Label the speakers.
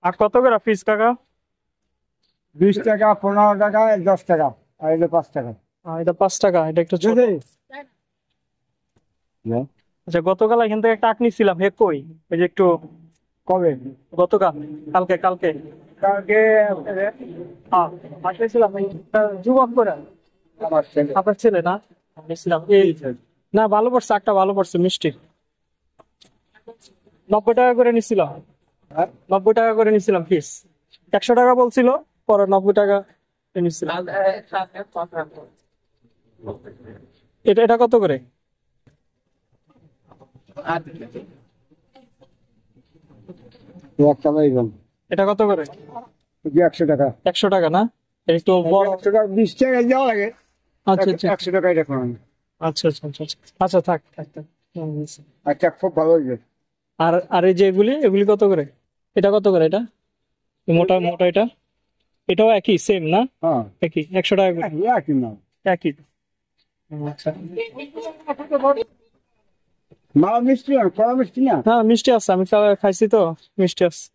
Speaker 1: আর কত করে পিস কাকা?
Speaker 2: 20 টাকা, 15 টাকা, 10 টাকা, আর এটা 5 টাকা।
Speaker 1: এটা 5 টাকা, এটা একটু ছোট। আচ্ছা, গতকাল এখান থেকে একটা আখ নিছিলাম, হে কই? ওই যে একটু
Speaker 2: কবে?
Speaker 1: গতকাল, কালকে কালকে
Speaker 2: কালকে
Speaker 1: আসছিলাম যুবক করে
Speaker 2: আমার ছেলে।
Speaker 1: আপনার ছেলে না? নিছিলাম এই, না ভালো পড়ছে, আখটা ভালো পড়ছে, মিষ্টি। 90 টাকা করে নিছিলাম।
Speaker 2: হ্যাঁ?
Speaker 1: 90 টাকা করে নিছিলাম পিস। 100 টাকা বলছিল, পরে 90 টাকা নিছিলাম। এটা এটা কত করে?
Speaker 2: একটা বাইগন।
Speaker 1: এটা কত করে?
Speaker 2: 100 টাকা।
Speaker 1: 100 টাকা না? এটা একটু বড়।
Speaker 2: 100 টাকা 20 টাকা দেওয়া লাগে।
Speaker 1: আচ্ছা আচ্ছা
Speaker 2: 100 টাকা এটা করেন।
Speaker 1: আচ্ছা আচ্ছা আচ্ছা আচ্ছা আচ্ছা, থাক থাক থাক।
Speaker 2: আচ্ছা, খুব ভালো হয়েছে।
Speaker 1: আর আর এই যে এগুলি এগুলি কত করে? এটা কত করে? এটা এই মোটা মোটা, এটা এটাও একই সেম না?
Speaker 2: হ্যাঁ,
Speaker 1: একই 100 টাকা করে?
Speaker 2: একই না।
Speaker 1: একই। আচ্ছা,
Speaker 2: মাল মিষ্টি না, কড়া মিষ্টি না।
Speaker 1: হ্যাঁ মিষ্টি আছে, আমি খাইছি তো, মিষ্টি আছে।